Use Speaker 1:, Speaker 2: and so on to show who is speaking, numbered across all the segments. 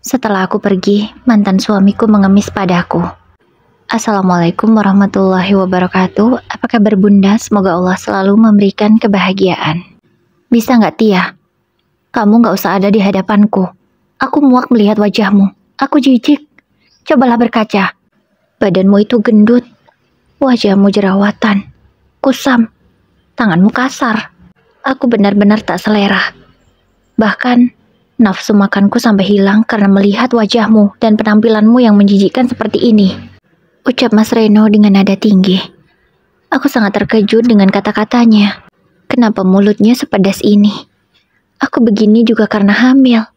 Speaker 1: Setelah aku pergi, mantan suamiku mengemis padaku. Assalamualaikum warahmatullahi wabarakatuh. Apa kabar bunda? Semoga Allah selalu memberikan kebahagiaan. Bisa nggak Tia? Kamu nggak usah ada di hadapanku. Aku muak melihat wajahmu. Aku jijik. Cobalah berkaca. Badanmu itu gendut. Wajahmu jerawatan. Kusam. Tanganmu kasar. Aku benar-benar tak selera. Bahkan nafsu makanku sampai hilang karena melihat wajahmu dan penampilanmu yang menjijikkan seperti ini. Ucap Mas Reno dengan nada tinggi. Aku sangat terkejut dengan kata-katanya. Kenapa mulutnya sepedas ini? Aku begini juga karena hamil.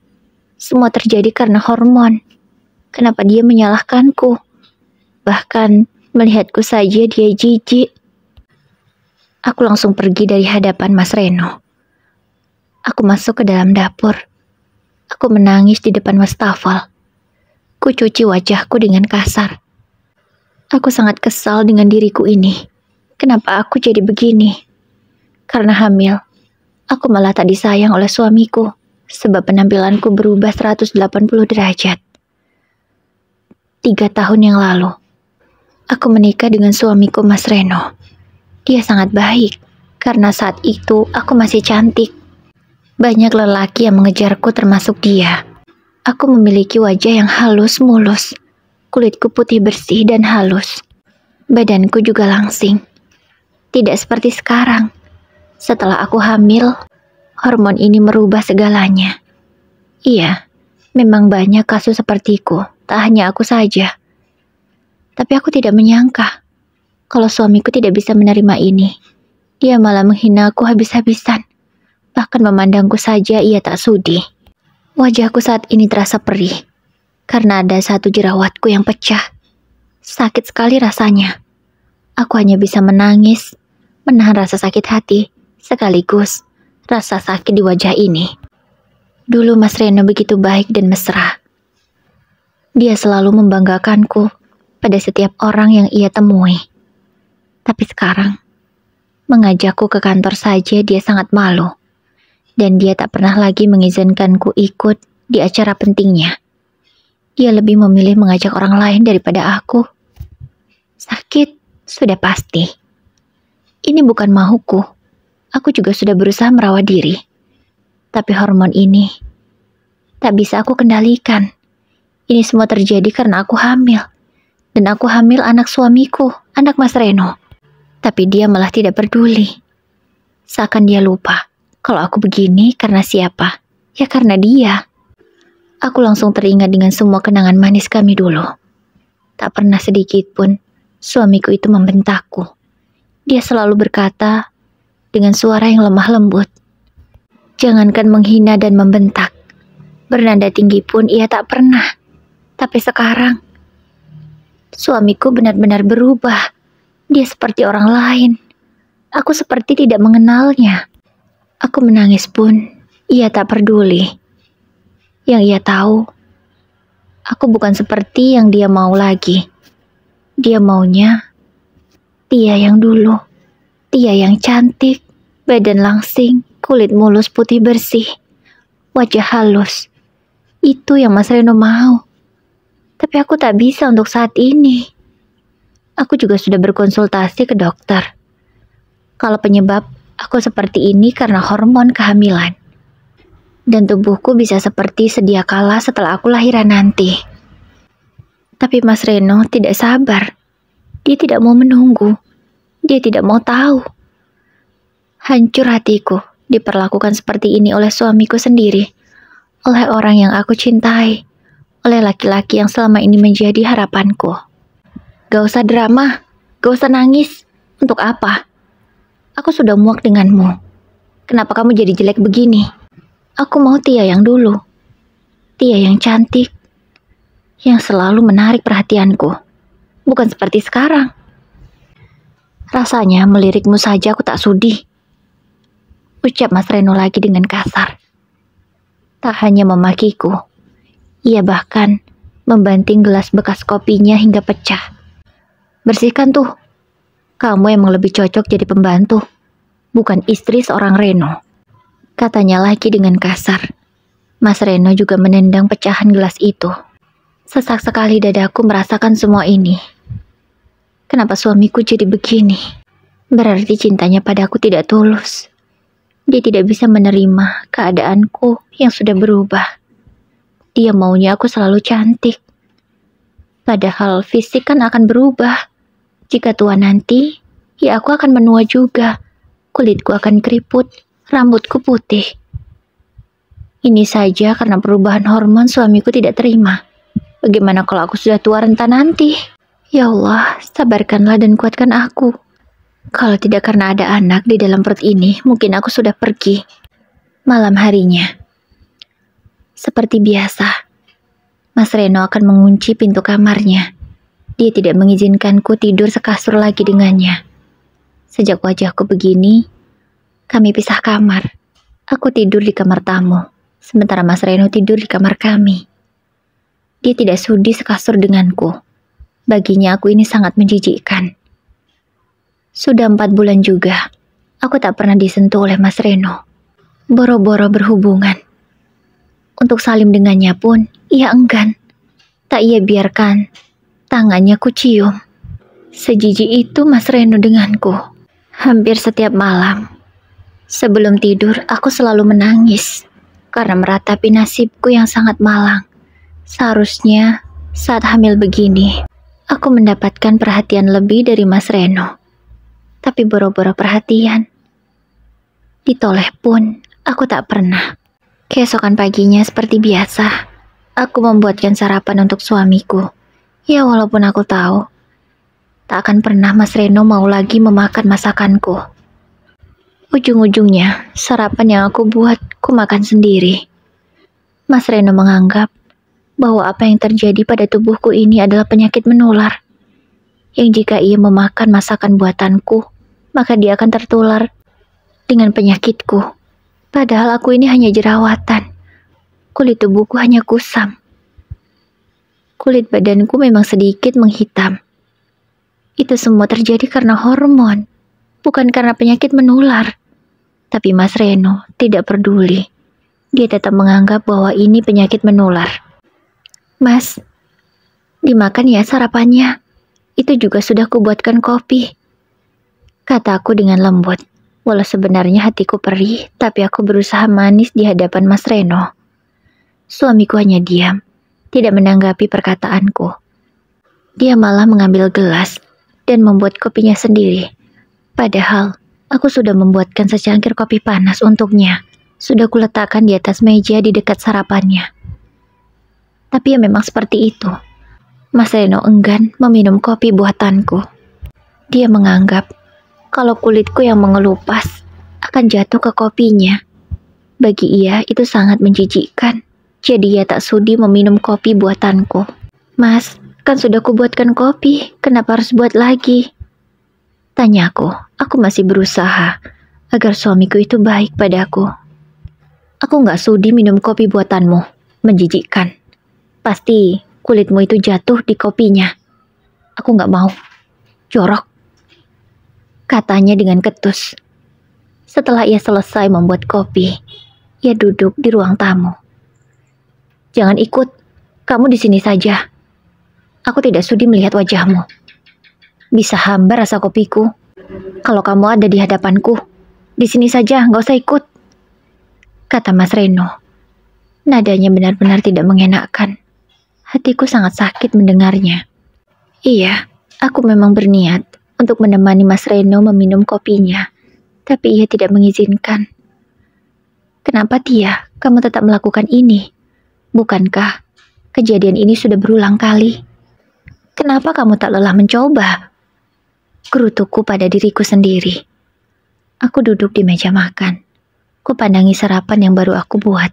Speaker 1: Semua terjadi karena hormon. Kenapa dia menyalahkanku? Bahkan melihatku saja dia jijik. Aku langsung pergi dari hadapan Mas Reno. Aku masuk ke dalam dapur. Aku menangis di depan wastafel. Ku cuci wajahku dengan kasar. Aku sangat kesal dengan diriku ini. Kenapa aku jadi begini? Karena hamil, aku malah tak disayang oleh suamiku, sebab penampilanku berubah 180 derajat. 3 tahun yang lalu, aku menikah dengan suamiku Mas Reno. Dia sangat baik, karena saat itu aku masih cantik. Banyak lelaki yang mengejarku termasuk dia. Aku memiliki wajah yang halus mulus. Kulitku putih bersih dan halus. Badanku juga langsing. Tidak seperti sekarang. Setelah aku hamil, hormon ini merubah segalanya. Iya, memang banyak kasus sepertiku. Tak hanya aku saja. Tapi aku tidak menyangka kalau suamiku tidak bisa menerima ini. Dia malah menghina aku habis-habisan. Bahkan memandangku saja ia tak sudi. Wajahku saat ini terasa perih. Karena ada satu jerawatku yang pecah. Sakit sekali rasanya. Aku hanya bisa menangis, menahan rasa sakit hati, sekaligus rasa sakit di wajah ini. Dulu Mas Reno begitu baik dan mesra. Dia selalu membanggakanku pada setiap orang yang ia temui. Tapi sekarang, mengajakku ke kantor saja dia sangat malu. Dan dia tak pernah lagi mengizinkanku ikut di acara pentingnya. Dia lebih memilih mengajak orang lain daripada aku. Sakit, sudah pasti. Ini bukan mauku. Aku juga sudah berusaha merawat diri. Tapi hormon ini tak bisa aku kendalikan. Ini semua terjadi karena aku hamil. Dan aku hamil anak suamiku, anak Mas Reno. Tapi dia malah tidak peduli. Seakan dia lupa, kalau aku begini karena siapa? Ya karena dia. Aku langsung teringat dengan semua kenangan manis kami dulu. Tak pernah sedikit pun suamiku itu membentakku. Dia selalu berkata dengan suara yang lemah lembut. Jangankan menghina dan membentak. Bernada tinggi pun ia tak pernah. Tapi sekarang, suamiku benar-benar berubah. Dia seperti orang lain. Aku seperti tidak mengenalnya. Aku menangis pun, ia tak peduli. Yang ia tahu, aku bukan seperti yang dia mau lagi. Dia maunya Tia yang dulu. Tia yang cantik, badan langsing, kulit mulus putih bersih, wajah halus. Itu yang Mas Reno mau. Tapi aku tak bisa untuk saat ini. Aku juga sudah berkonsultasi ke dokter. Kalau penyebab aku seperti ini karena hormon kehamilan. Dan tubuhku bisa seperti sedia kala setelah aku lahiran nanti. Tapi Mas Reno tidak sabar. Dia tidak mau menunggu. Dia tidak mau tahu. Hancur hatiku diperlakukan seperti ini oleh suamiku sendiri. Oleh orang yang aku cintai. Oleh laki-laki yang selama ini menjadi harapanku. Gak usah drama, gak usah nangis. Untuk apa? Aku sudah muak denganmu. Kenapa kamu jadi jelek begini? Aku mau Tia yang dulu. Tia yang cantik. Yang selalu menarik perhatianku. Bukan seperti sekarang. Rasanya melirikmu saja aku tak sudi. Ucap Mas Reno lagi dengan kasar. Tak hanya memakiku. Ia bahkan membanting gelas bekas kopinya hingga pecah. Bersihkan tuh. Kamu emang lebih cocok jadi pembantu. Bukan istri seorang Reno. Katanya lagi dengan kasar. Mas Reno juga menendang pecahan gelas itu. Sesak sekali dadaku merasakan semua ini. Kenapa suamiku jadi begini? Berarti cintanya padaku tidak tulus. Dia tidak bisa menerima keadaanku yang sudah berubah. Dia maunya aku selalu cantik. Padahal fisik kan akan berubah. Jika tua nanti, ya aku akan menua juga. Kulitku akan keriput, rambutku putih. Ini saja karena perubahan hormon suamiku tidak terima. Bagaimana kalau aku sudah tua renta nanti? Ya Allah, sabarkanlah dan kuatkan aku. Kalau tidak karena ada anak di dalam perut ini, mungkin aku sudah pergi. Malam harinya, seperti biasa, Mas Reno akan mengunci pintu kamarnya. Dia tidak mengizinkanku tidur sekasur lagi dengannya. Sejak wajahku begini, kami pisah kamar. Aku tidur di kamar tamu, sementara Mas Reno tidur di kamar kami. Dia tidak sudi sekasur denganku. Baginya aku ini sangat menjijikkan. Sudah 4 bulan juga, aku tak pernah disentuh oleh Mas Reno. Boro-boro berhubungan. Untuk salim dengannya pun, ia enggan. Tak ia biarkan tangannya ku cium. Sejijik itu Mas Reno denganku. Hampir setiap malam, sebelum tidur aku selalu menangis karena meratapi nasibku yang sangat malang. Seharusnya saat hamil begini, aku mendapatkan perhatian lebih dari Mas Reno. Tapi boro-boro perhatian, ditoleh pun aku tak pernah. Keesokan paginya seperti biasa, aku membuatkan sarapan untuk suamiku. Ya walaupun aku tahu, tak akan pernah Mas Reno mau lagi memakan masakanku. Ujung-ujungnya, sarapan yang aku buat, ku makan sendiri. Mas Reno menganggap bahwa apa yang terjadi pada tubuhku ini adalah penyakit menular. Yang jika ia memakan masakan buatanku, maka dia akan tertular dengan penyakitku. Padahal aku ini hanya jerawatan. Kulit tubuhku hanya kusam. Kulit badanku memang sedikit menghitam. Itu semua terjadi karena hormon, bukan karena penyakit menular. Tapi Mas Reno tidak peduli. Dia tetap menganggap bahwa ini penyakit menular. Mas, dimakan ya sarapannya. Itu juga sudah kubuatkan kopi, kataku dengan lembut. Walau sebenarnya hatiku perih, tapi aku berusaha manis di hadapan Mas Reno. Suamiku hanya diam, tidak menanggapi perkataanku. Dia malah mengambil gelas dan membuat kopinya sendiri. Padahal, aku sudah membuatkan secangkir kopi panas untuknya. Sudah kuletakkan di atas meja di dekat sarapannya. Tapi ya memang seperti itu. Mas Reno enggan meminum kopi buatanku. Dia menganggap kalau kulitku yang mengelupas akan jatuh ke kopinya. Bagi ia itu sangat menjijikkan. Jadi ia tak sudi meminum kopi buatanku. Mas, kan sudah kubuatkan kopi, kenapa harus buat lagi? Tanyaku, aku masih berusaha agar suamiku itu baik padaku. Aku gak sudi minum kopi buatanmu, menjijikkan. Pasti kulitmu itu jatuh di kopinya. Aku gak mau, jorok, katanya dengan ketus. Setelah ia selesai membuat kopi, ia duduk di ruang tamu. Jangan ikut, kamu di sini saja. Aku tidak sudi melihat wajahmu. Bisa hambar rasa kopiku. Kalau kamu ada di hadapanku, di sini saja, nggak usah ikut, kata Mas Reno. Nadanya benar-benar tidak mengenakkan. Hatiku sangat sakit mendengarnya. Iya, aku memang berniat untuk menemani Mas Reno meminum kopinya, tapi ia tidak mengizinkan. Kenapa Tia, kamu tetap melakukan ini? Bukankah kejadian ini sudah berulang kali? Kenapa kamu tak lelah mencoba? Gerutuku pada diriku sendiri. Aku duduk di meja makan. Kupandangi sarapan yang baru aku buat.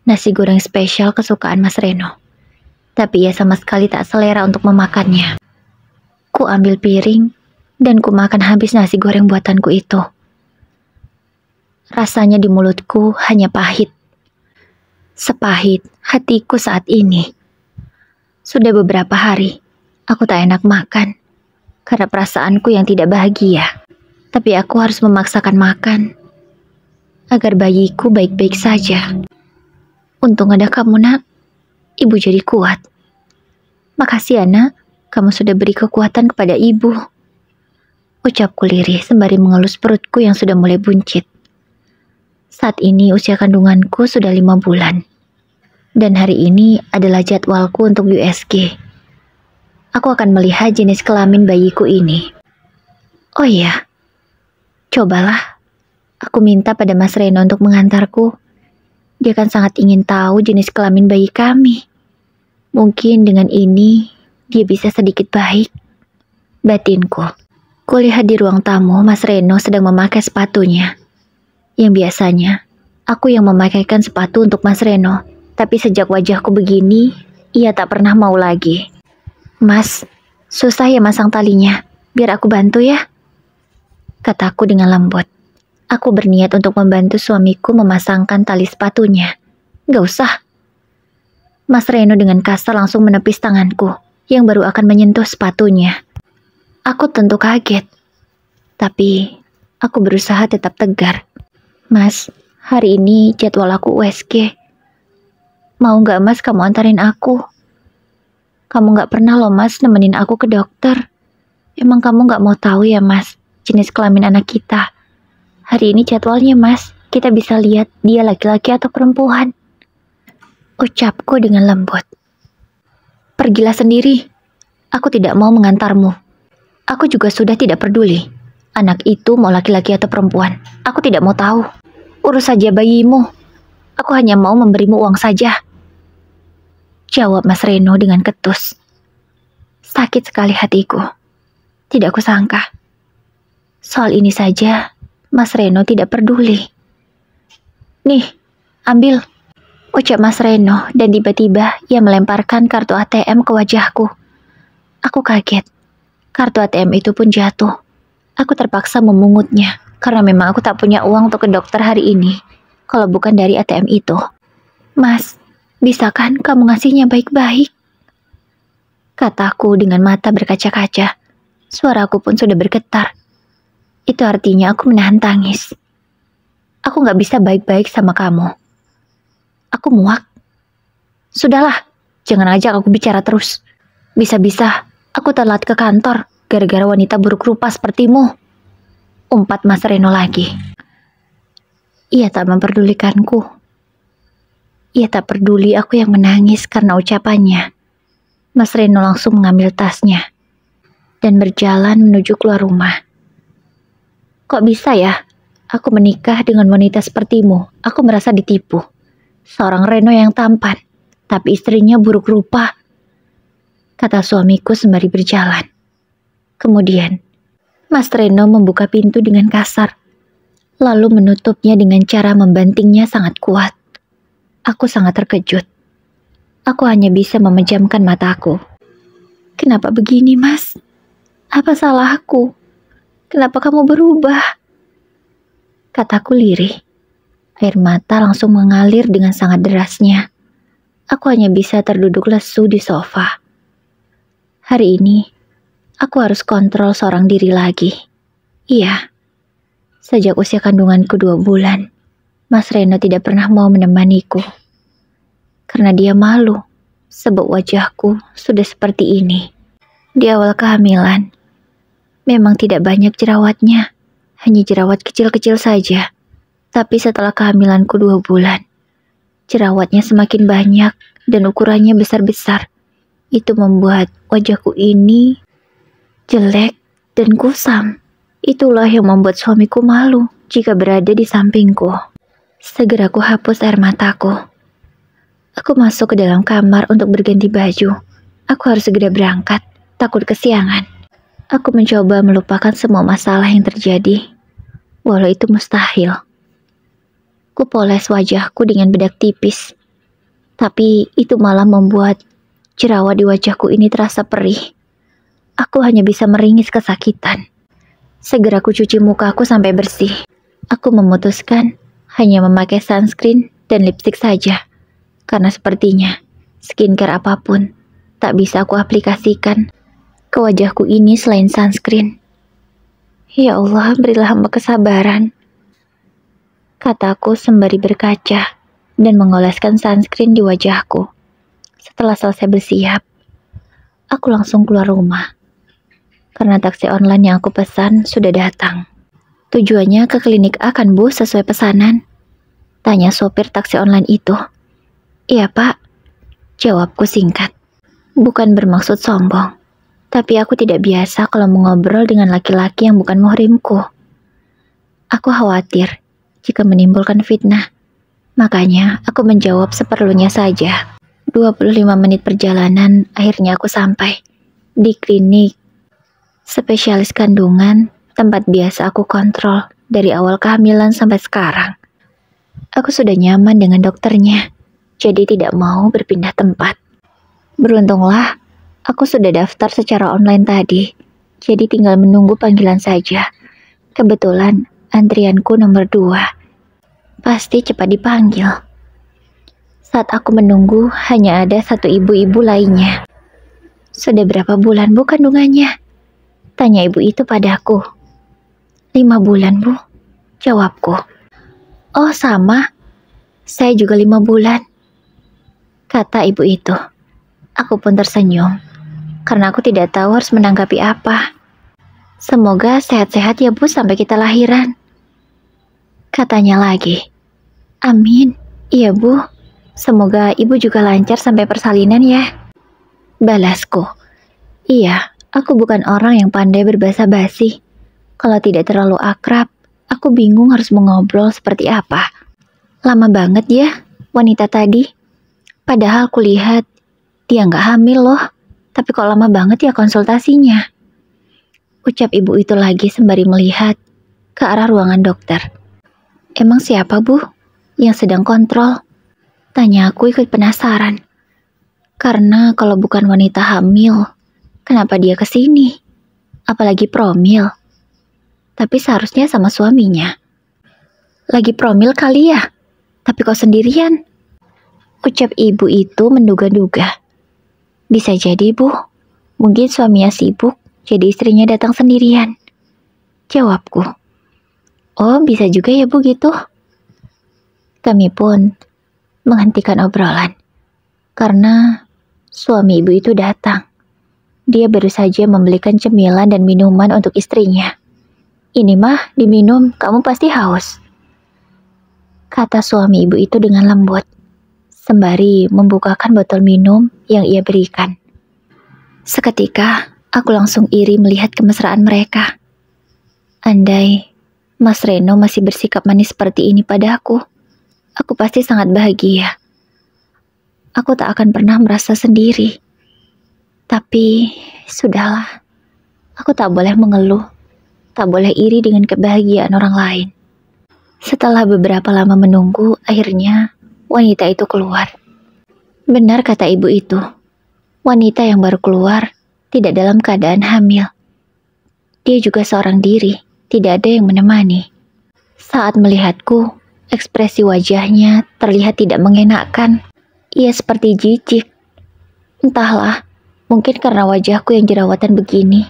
Speaker 1: Nasi goreng spesial kesukaan Mas Reno. Tapi ia sama sekali tak selera untuk memakannya. Ku ambil piring dan ku makan habis nasi goreng buatanku itu. Rasanya di mulutku hanya pahit. Sepahit hatiku saat ini. Sudah beberapa hari, aku tak enak makan. Karena perasaanku yang tidak bahagia. Tapi aku harus memaksakan makan. Agar bayiku baik-baik saja. Untung ada kamu, nak. Ibu jadi kuat. Makasih ya, nak. Kamu sudah beri kekuatan kepada ibu. Ucapku lirih sembari mengelus perutku yang sudah mulai buncit. Saat ini usia kandunganku sudah 5 bulan. Dan hari ini adalah jadwalku untuk USG. Aku akan melihat jenis kelamin bayiku ini. Oh iya, cobalah. Aku minta pada Mas Reno untuk mengantarku. Dia kan sangat ingin tahu jenis kelamin bayi kami. Mungkin dengan ini, dia bisa sedikit baik. Batinku. Kulihat di ruang tamu, Mas Reno sedang memakai sepatunya. Yang biasanya, aku yang memakaikan sepatu untuk Mas Reno. Tapi sejak wajahku begini, ia tak pernah mau lagi. Mas, susah ya masang talinya. Biar aku bantu ya. Kataku dengan lembut. Aku berniat untuk membantu suamiku memasangkan tali sepatunya. Gak usah. Mas Reno dengan kasar langsung menepis tanganku yang baru akan menyentuh sepatunya. Aku tentu kaget. Tapi aku berusaha tetap tegar. Mas, hari ini jadwal aku USG. Mau gak mas kamu antarin aku? Kamu gak pernah loh mas nemenin aku ke dokter. Emang kamu gak mau tahu ya mas, jenis kelamin anak kita? Hari ini jadwalnya mas, kita bisa lihat dia laki-laki atau perempuan. Ucapku dengan lembut. Pergilah sendiri. Aku tidak mau mengantarmu. Aku juga sudah tidak peduli. Anak itu mau laki-laki atau perempuan. Aku tidak mau tahu. Urus saja bayimu. Aku hanya mau memberimu uang saja. Jawab Mas Reno dengan ketus. Sakit sekali hatiku. Tidak kusangka. Soal ini saja, Mas Reno tidak peduli. Nih, ambil. Ucap Mas Reno dan tiba-tiba ia melemparkan kartu ATM ke wajahku. Aku kaget. Kartu ATM itu pun jatuh. Aku terpaksa memungutnya karena memang aku tak punya uang untuk ke dokter hari ini. Kalau bukan dari ATM itu. Mas, bisa kan kamu ngasihnya baik-baik? Kataku dengan mata berkaca-kaca. Suaraku pun sudah bergetar. Itu artinya aku menahan tangis. Aku gak bisa baik-baik sama kamu. Aku muak. Sudahlah, jangan ajak aku bicara terus. Bisa-bisa aku telat ke kantor gara-gara wanita buruk rupa sepertimu. Umpat Mas Reno lagi. Ia tak memperdulikanku. Ia tak peduli aku yang menangis karena ucapannya. Mas Reno langsung mengambil tasnya dan berjalan menuju keluar rumah. Kok bisa ya? Aku menikah dengan wanita sepertimu. Aku merasa ditipu. Seorang Reno yang tampan, tapi istrinya buruk rupa. Kata suamiku sembari berjalan. Kemudian, Mas Reno membuka pintu dengan kasar, lalu menutupnya dengan cara membantingnya sangat kuat. Aku sangat terkejut. Aku hanya bisa memejamkan mataku. Kenapa begini, Mas? Apa salahku? Kenapa kamu berubah? Kataku lirih. Air mata langsung mengalir dengan sangat derasnya. Aku hanya bisa terduduk lesu di sofa. Hari ini, aku harus kontrol seorang diri lagi. Iya, sejak usia kandunganku 2 bulan, Mas Reno tidak pernah mau menemaniku. Karena dia malu, sebab wajahku sudah seperti ini. Di awal kehamilan, memang tidak banyak jerawatnya, hanya jerawat kecil-kecil saja. Tapi setelah kehamilanku 2 bulan, jerawatnya semakin banyak dan ukurannya besar-besar. Itu membuat wajahku ini jelek dan kusam. Itulah yang membuat suamiku malu jika berada di sampingku. Segera aku hapus air mataku. Aku masuk ke dalam kamar untuk berganti baju. Aku harus segera berangkat, takut kesiangan. Aku mencoba melupakan semua masalah yang terjadi, walau itu mustahil. Kupoles wajahku dengan bedak tipis, tapi itu malah membuat jerawat di wajahku ini terasa perih. Aku hanya bisa meringis kesakitan. Segera ku cuci mukaku sampai bersih. Aku memutuskan hanya memakai sunscreen dan lipstik saja, karena sepertinya skincare apapun tak bisa aku aplikasikan ke wajahku ini selain sunscreen. Ya Allah, berilah hamba kesabaran, kataku sembari berkaca dan mengoleskan sunscreen di wajahku. Setelah selesai bersiap, aku langsung keluar rumah. Karena taksi online yang aku pesan sudah datang. Tujuannya ke klinik A kan Bu, sesuai pesanan? Tanya sopir taksi online itu. Iya Pak, jawabku singkat. Bukan bermaksud sombong, tapi aku tidak biasa kalau mengobrol dengan laki-laki yang bukan muhrimku. Aku khawatir jika menimbulkan fitnah. Makanya aku menjawab seperlunya saja. 25 menit perjalanan, akhirnya aku sampai di klinik spesialis kandungan, tempat biasa aku kontrol dari awal kehamilan sampai sekarang. Aku sudah nyaman dengan dokternya, jadi tidak mau berpindah tempat. Beruntunglah, aku sudah daftar secara online tadi, jadi tinggal menunggu panggilan saja. Kebetulan antrianku nomor 2. Pasti cepat dipanggil. Saat aku menunggu, hanya ada satu ibu-ibu lainnya. Sudah berapa bulan Bu kandungannya? Tanya ibu itu padaku. 5 bulan Bu, jawabku. Oh sama, saya juga 5 bulan, kata ibu itu. Aku pun tersenyum, karena aku tidak tahu harus menanggapi apa. Semoga sehat-sehat ya Bu sampai kita lahiran, katanya lagi. Amin, iya Bu. Semoga ibu juga lancar sampai persalinan ya, balasku. Iya, aku bukan orang yang pandai berbahasa basi. Kalau tidak terlalu akrab, aku bingung harus mengobrol seperti apa. Lama banget ya wanita tadi. Padahal kulihat dia nggak hamil loh. Tapi kok lama banget ya konsultasinya, ucap ibu itu lagi sembari melihat ke arah ruangan dokter. Emang siapa Bu yang sedang kontrol? Tanya aku ikut penasaran. Karena kalau bukan wanita hamil, kenapa dia kesini? Apalagi promil. Tapi seharusnya sama suaminya. Lagi promil kali ya? Tapi kok sendirian? Ucap ibu itu menduga-duga. Bisa jadi Bu, mungkin suaminya sibuk, jadi istrinya datang sendirian, jawabku. Oh bisa juga ya Bu gitu. Kami pun menghentikan obrolan, karena suami ibu itu datang. Dia baru saja membelikan cemilan dan minuman untuk istrinya. Ini mah diminum, kamu pasti haus, kata suami ibu itu dengan lembut, sembari membukakan botol minum yang ia berikan. Seketika, aku langsung iri melihat kemesraan mereka. Andai Mas Reno masih bersikap manis seperti ini padaku, aku pasti sangat bahagia. Aku tak akan pernah merasa sendiri. Tapi, sudahlah. Aku tak boleh mengeluh, tak boleh iri dengan kebahagiaan orang lain. Setelah beberapa lama menunggu, akhirnya wanita itu keluar. Benar kata ibu itu, wanita yang baru keluar tidak dalam keadaan hamil. Dia juga seorang diri, tidak ada yang menemani. Saat melihatku, ekspresi wajahnya terlihat tidak mengenakkan. Ia seperti jijik. Entahlah, mungkin karena wajahku yang jerawatan begini.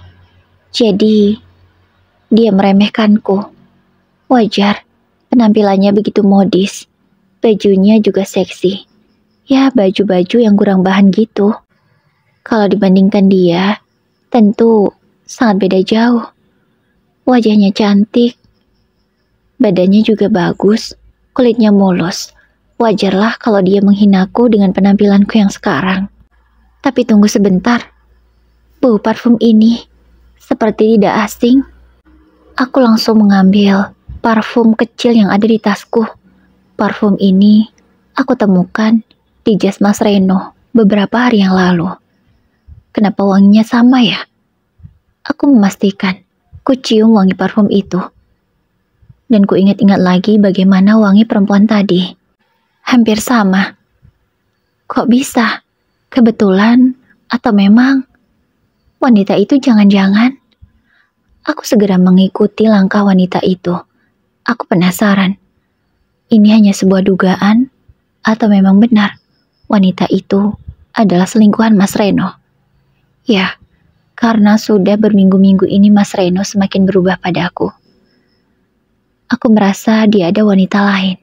Speaker 1: Jadi, dia meremehkanku. Wajar, penampilannya begitu modis. Bajunya juga seksi. Ya, baju-baju yang kurang bahan gitu. Kalau dibandingkan dia, tentu sangat beda jauh. Wajahnya cantik. Badannya juga bagus. Kulitnya mulus. Wajarlah kalau dia menghinaku dengan penampilanku yang sekarang. Tapi tunggu sebentar. Bau parfum ini seperti tidak asing. Aku langsung mengambil parfum kecil yang ada di tasku. Parfum ini aku temukan di jas Mas Reno beberapa hari yang lalu. Kenapa wanginya sama ya? Aku memastikan ku cium wangi parfum itu. Dan ku ingat-ingat lagi bagaimana wangi perempuan tadi. Hampir sama. Kok bisa? Kebetulan atau memang wanita itu jangan-jangan? Aku segera mengikuti langkah wanita itu. Aku penasaran. Ini hanya sebuah dugaan atau memang benar wanita itu adalah selingkuhan Mas Reno? Ya, karena sudah berminggu-minggu ini Mas Reno semakin berubah padaku. Aku merasa dia ada wanita lain.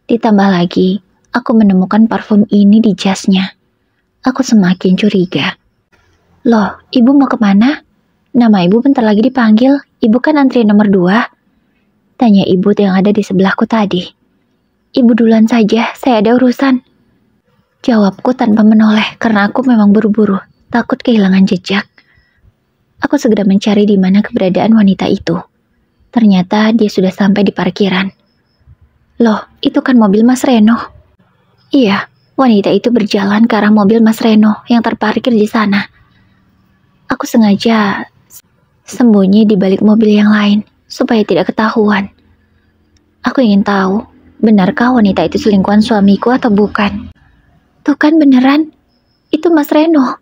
Speaker 1: Ditambah lagi, Aku menemukan parfum ini di jasnya. Aku semakin curiga. Loh, ibu mau kemana? Nama ibu bentar lagi dipanggil. Ibu kan antrian nomor 2. Tanya ibu yang ada di sebelahku tadi. Ibu duluan saja, saya ada urusan. Jawabku tanpa menoleh karena aku memang buru-buru, takut kehilangan jejak. Aku segera mencari di mana keberadaan wanita itu. Ternyata dia sudah sampai di parkiran. Loh, itu kan mobil Mas Reno. Iya, wanita itu berjalan ke arah mobil Mas Reno yang terparkir di sana. Aku sengaja sembunyi di balik mobil yang lain supaya tidak ketahuan. Aku ingin tahu, benarkah wanita itu selingkuhan suamiku atau bukan? Tuh kan beneran, itu Mas Reno.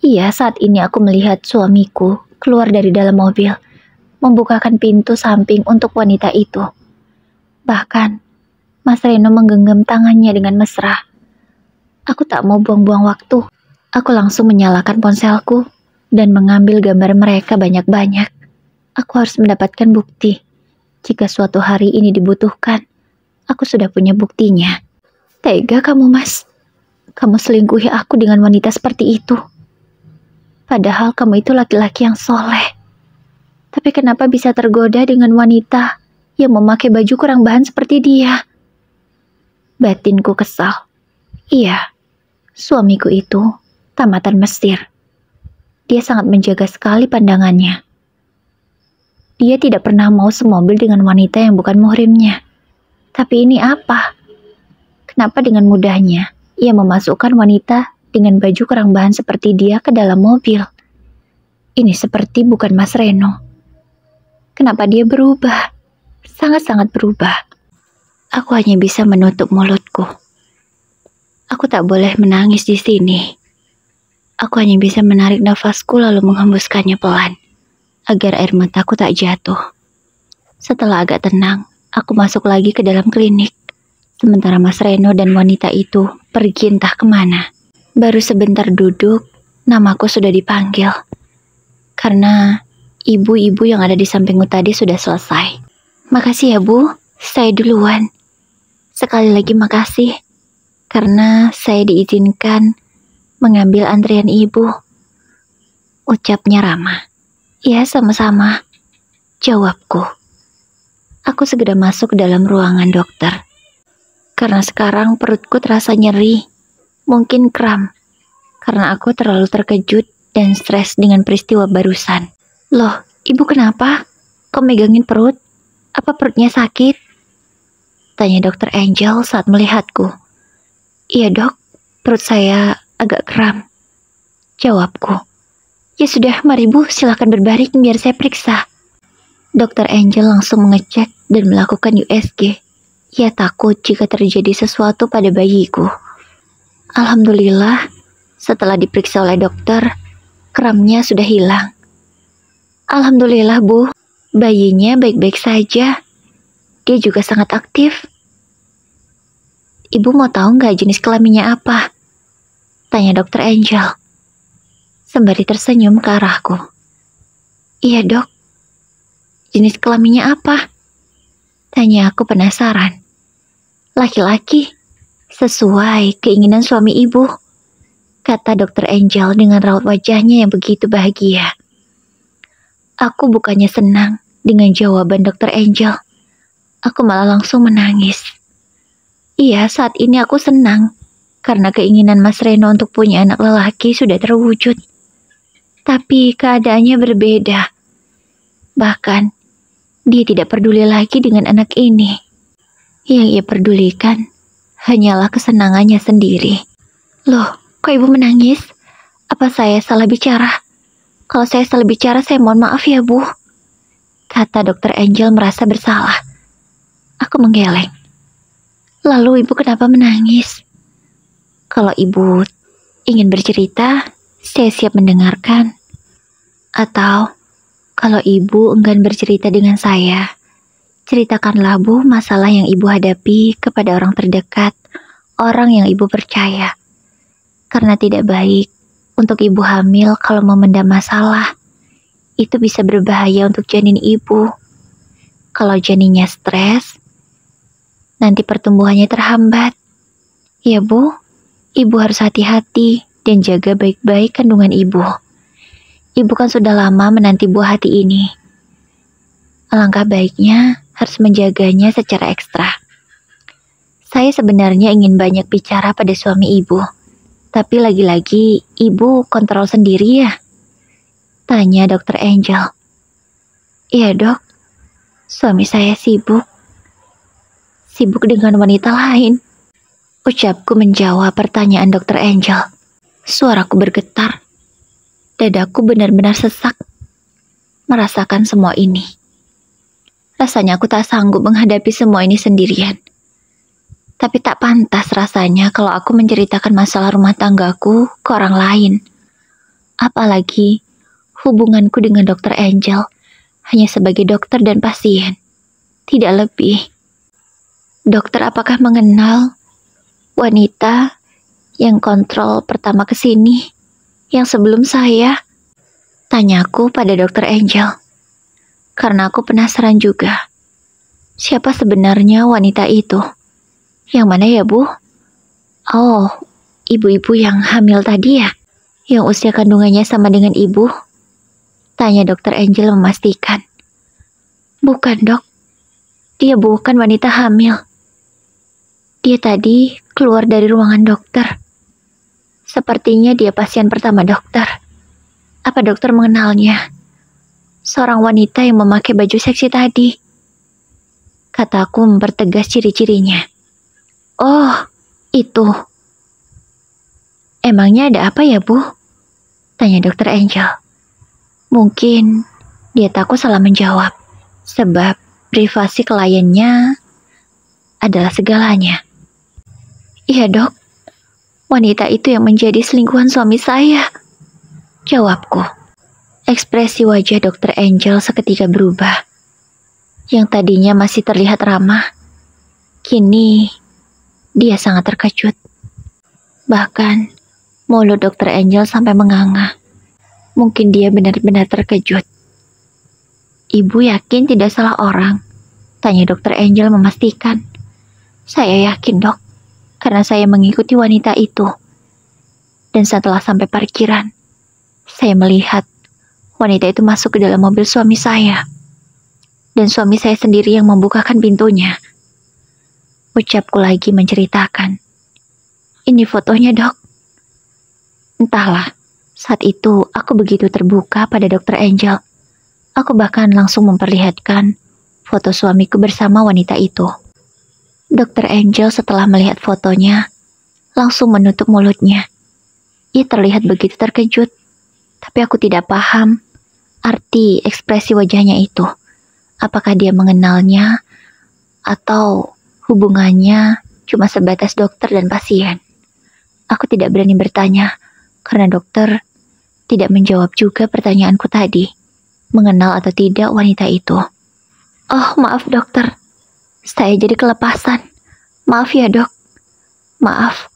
Speaker 1: Iya, saat ini aku melihat suamiku keluar dari dalam mobil, membukakan pintu samping untuk wanita itu. Bahkan, Mas Reno menggenggam tangannya dengan mesra. Aku tak mau buang-buang waktu. Aku langsung menyalakan ponselku dan mengambil gambar mereka banyak-banyak. Aku harus mendapatkan bukti. Jika suatu hari ini dibutuhkan, aku sudah punya buktinya. Tega kamu, Mas. Kamu selingkuhi aku dengan wanita seperti itu. Padahal kamu itu laki-laki yang soleh. Tapi kenapa bisa tergoda dengan wanita yang memakai baju kurang bahan seperti dia? Batinku kesal. Iya, suamiku itu tamatan Mesir. Dia sangat menjaga sekali pandangannya. Dia tidak pernah mau semobil dengan wanita yang bukan muhrimnya. Tapi ini apa? Kenapa dengan mudahnya ia memasukkan wanita dengan baju kurang bahan seperti dia ke dalam mobil? Ini seperti bukan Mas Reno. Kenapa dia berubah? Sangat-sangat berubah. Aku hanya bisa menutup mulutku. Aku tak boleh menangis di sini. Aku hanya bisa menarik nafasku lalu menghembuskannya pelan, agar air mataku tak jatuh. Setelah agak tenang, aku masuk lagi ke dalam klinik. Sementara Mas Reno dan wanita itu pergi entah kemana. Baru sebentar duduk, namaku sudah dipanggil. Karena ibu-ibu yang ada di sampingku tadi sudah selesai. Makasih ya Bu, saya duluan. Sekali lagi makasih, karena saya diizinkan mengambil antrian ibu. Ucapnya ramah. Ya, sama-sama. Jawabku. Aku segera masuk ke dalam ruangan dokter. Karena sekarang perutku terasa nyeri, mungkin kram. Karena aku terlalu terkejut dan stres dengan peristiwa barusan. Loh, ibu kenapa? Kok megangin perut? Apa perutnya sakit? Tanya dokter Angel saat melihatku. Iya dok, perut saya agak kram. Jawabku. Ya sudah, mari Bu, silahkan berbaring biar saya periksa. Dokter Angel langsung mengecek dan melakukan USG. Ia takut jika terjadi sesuatu pada bayiku. Alhamdulillah, setelah diperiksa oleh dokter, kramnya sudah hilang. Alhamdulillah Bu, bayinya baik-baik saja. Dia juga sangat aktif. Ibu mau tahu nggak jenis kelaminnya apa? Tanya dokter Angel. Sembari tersenyum ke arahku. Iya dok. Jenis kelaminnya apa? Tanya aku penasaran. Laki-laki. Sesuai keinginan suami ibu. Kata dokter Angel dengan raut wajahnya yang begitu bahagia. Aku bukannya senang dengan jawaban dokter Angel. Aku malah langsung menangis. Iya, saat ini aku senang karena keinginan Mas Reno untuk punya anak lelaki sudah terwujud. Tapi keadaannya berbeda. Bahkan, dia tidak peduli lagi dengan anak ini. Yang ia pedulikan hanyalah kesenangannya sendiri. Loh, kok ibu menangis? Apa saya salah bicara? Kalau saya salah bicara, saya mohon maaf ya Bu. Kata dokter Angel merasa bersalah. Aku menggeleng. Lalu ibu kenapa menangis? Kalau ibu ingin bercerita, saya siap mendengarkan. Atau kalau ibu enggan bercerita dengan saya, ceritakanlah Bu masalah yang ibu hadapi kepada orang terdekat, orang yang ibu percaya. Karena tidak baik untuk ibu hamil kalau memendam masalah. Itu bisa berbahaya untuk janin ibu. Kalau janinnya stres, nanti pertumbuhannya terhambat. Ya Bu, Ibu harus hati-hati dan jaga baik-baik kandungan Ibu. Ibu kan sudah lama menanti buah hati ini. Alangkah baiknya harus menjaganya secara ekstra. Saya sebenarnya ingin banyak bicara pada suami Ibu, tapi lagi-lagi Ibu kontrol sendiri ya? Tanya Dokter Angel. Iya dok, suami saya sibuk. Sibuk dengan wanita lain. Ucapku menjawab pertanyaan Dokter Angel. Suaraku bergetar. Dadaku benar-benar sesak. Merasakan semua ini. Rasanya aku tak sanggup menghadapi semua ini sendirian. Tapi tak pantas rasanya kalau aku menceritakan masalah rumah tanggaku ke orang lain. Apalagi hubunganku dengan Dokter Angel hanya sebagai dokter dan pasien. Tidak lebih. Dokter apakah mengenal wanita yang kontrol pertama ke sini, yang sebelum saya? Tanyaku pada Dokter Angel. Karena aku penasaran juga. Siapa sebenarnya wanita itu? Yang mana ya Bu? Oh, ibu-ibu yang hamil tadi ya? Yang usia kandungannya sama dengan Ibu? Tanya Dokter Angel memastikan. Bukan dok. Dia bukan wanita hamil. Dia tadi keluar dari ruangan dokter. Sepertinya dia pasien pertama dokter. Apa dokter mengenalnya? Seorang wanita yang memakai baju seksi tadi. Kataku mempertegas ciri-cirinya. Oh, itu. Emangnya ada apa ya Bu? Tanya Dokter Angel. Mungkin dia takut salah menjawab. Sebab privasi kliennya adalah segalanya. Iya dok, wanita itu yang menjadi selingkuhan suami saya. Jawabku. Ekspresi wajah Dokter Angel seketika berubah. Yang tadinya masih terlihat ramah, kini dia sangat terkejut. Bahkan mulut Dokter Angel sampai menganga. Mungkin dia benar-benar terkejut. Ibu yakin tidak salah orang? Tanya Dokter Angel memastikan. Saya yakin dok. Karena saya mengikuti wanita itu. Dan setelah sampai parkiran, saya melihat wanita itu masuk ke dalam mobil suami saya. Dan suami saya sendiri yang membukakan pintunya. Ucapku lagi menceritakan. Ini fotonya dok. Entahlah, saat itu aku begitu terbuka pada Dokter Angel. Aku bahkan langsung memperlihatkan foto suamiku bersama wanita itu. Dokter Angel setelah melihat fotonya, langsung menutup mulutnya. Ia terlihat begitu terkejut, tapi aku tidak paham arti ekspresi wajahnya itu. Apakah dia mengenalnya, atau hubungannya cuma sebatas dokter dan pasien. Aku tidak berani bertanya, karena dokter tidak menjawab juga pertanyaanku tadi. Mengenal atau tidak wanita itu. Oh, maaf dokter. Saya jadi kelepasan. Maaf ya dok. Maaf.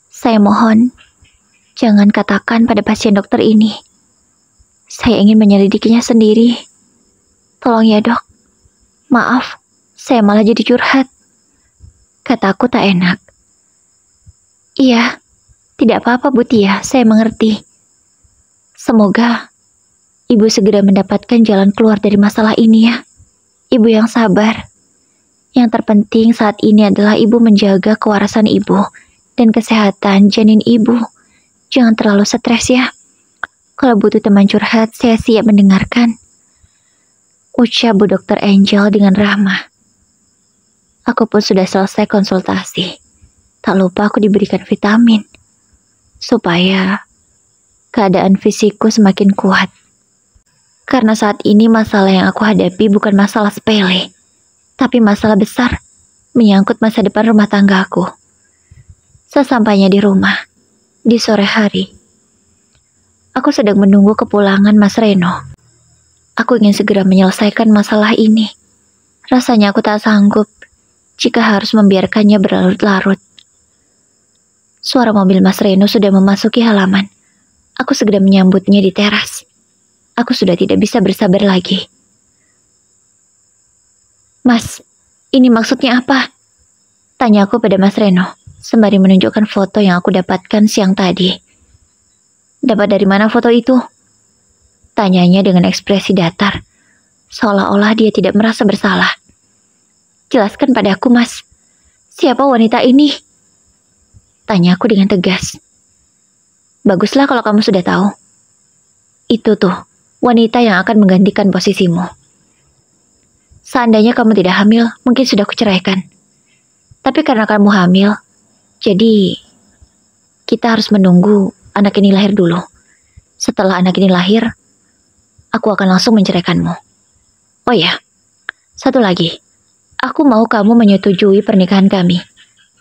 Speaker 1: Saya mohon, jangan katakan pada pasien dokter ini. Saya ingin menyelidikinya sendiri. Tolong ya dok. Maaf, saya malah jadi curhat. Kataku tak enak. Iya, tidak apa-apa Bu Tia, saya mengerti. Semoga Ibu segera mendapatkan jalan keluar dari masalah ini ya. Ibu yang sabar. Yang terpenting saat ini adalah Ibu menjaga kewarasan Ibu dan kesehatan janin Ibu. Jangan terlalu stres ya. Kalau butuh teman curhat, saya siap mendengarkan. Ucap Bu Dokter Angel dengan ramah. Aku pun sudah selesai konsultasi. Tak lupa aku diberikan vitamin. Supaya keadaan fisikku semakin kuat. Karena saat ini masalah yang aku hadapi bukan masalah sepele, tapi masalah besar, menyangkut masa depan rumah tanggaku. Sesampainya di rumah, di sore hari, aku sedang menunggu kepulangan Mas Reno. Aku ingin segera menyelesaikan masalah ini. Rasanya aku tak sanggup jika harus membiarkannya berlarut-larut. Suara mobil Mas Reno sudah memasuki halaman. Aku segera menyambutnya di teras. Aku sudah tidak bisa bersabar lagi. Mas, ini maksudnya apa? Tanya aku pada Mas Reno sembari menunjukkan foto yang aku dapatkan siang tadi. Dapat dari mana foto itu? Tanyanya dengan ekspresi datar, seolah-olah dia tidak merasa bersalah. Jelaskan padaku, Mas. Siapa wanita ini? Tanyaku dengan tegas. Baguslah kalau kamu sudah tahu. Itu tuh, wanita yang akan menggantikan posisimu. Seandainya kamu tidak hamil, mungkin sudah kuceraikan. Tapi karena kamu hamil, jadi kita harus menunggu anak ini lahir dulu. Setelah anak ini lahir, aku akan langsung menceraikanmu. Oh ya, satu lagi. Aku mau kamu menyetujui pernikahan kami.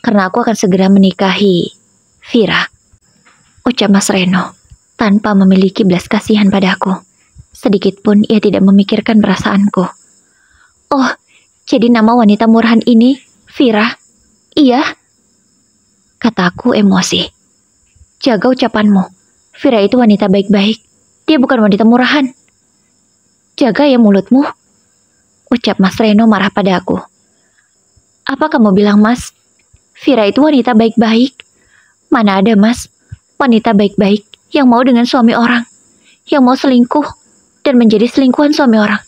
Speaker 1: Karena aku akan segera menikahi Vira. Ucap Mas Reno, tanpa memiliki belas kasihan padaku. Sedikitpun ia tidak memikirkan perasaanku. Oh, jadi nama wanita murahan ini Vira? Iya? Kataku emosi. Jaga ucapanmu. Vira itu wanita baik-baik. Dia bukan wanita murahan. Jaga ya mulutmu. Ucap Mas Reno marah padaku. Apa kamu bilang, Mas? Vira itu wanita baik-baik. Mana ada, Mas? Wanita baik-baik yang mau dengan suami orang. Yang mau selingkuh dan menjadi selingkuhan suami orang.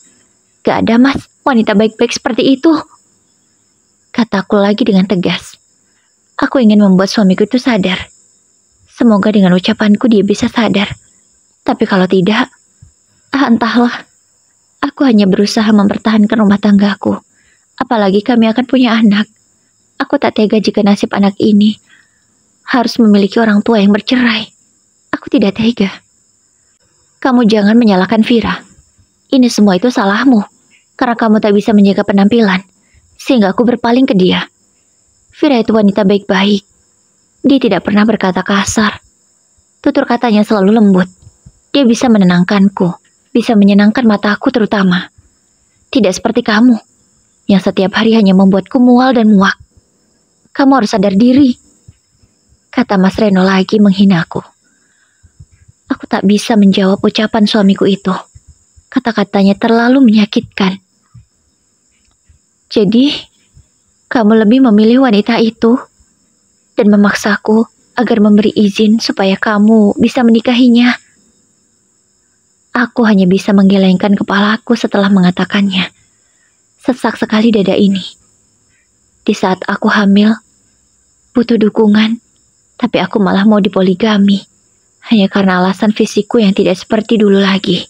Speaker 1: Gak ada, Mas, wanita baik-baik seperti itu. Kataku lagi dengan tegas. Aku ingin membuat suamiku itu sadar. Semoga dengan ucapanku dia bisa sadar. Tapi kalau tidak, entahlah. Aku hanya berusaha mempertahankan rumah tanggaku. Apalagi kami akan punya anak. Aku tak tega jika nasib anak ini harus memiliki orang tua yang bercerai. Aku tidak tega. Kamu jangan menyalahkan Vira. Ini semua itu salahmu. Karena kamu tak bisa menjaga penampilan. Sehingga aku berpaling ke dia. Vira itu wanita baik-baik. Dia tidak pernah berkata kasar. Tutur katanya selalu lembut. Dia bisa menenangkanku. Bisa menyenangkan mataku terutama. Tidak seperti kamu. Yang setiap hari hanya membuatku mual dan muak. Kamu harus sadar diri. Kata Mas Reno lagi menghinaku. Aku tak bisa menjawab ucapan suamiku itu. Kata-katanya terlalu menyakitkan. Jadi, kamu lebih memilih wanita itu dan memaksaku agar memberi izin supaya kamu bisa menikahinya. Aku hanya bisa menggelengkan kepalaku setelah mengatakannya. Sesak sekali dada ini. Di saat aku hamil, butuh dukungan, tapi aku malah mau dipoligami, hanya karena alasan fisikku yang tidak seperti dulu lagi.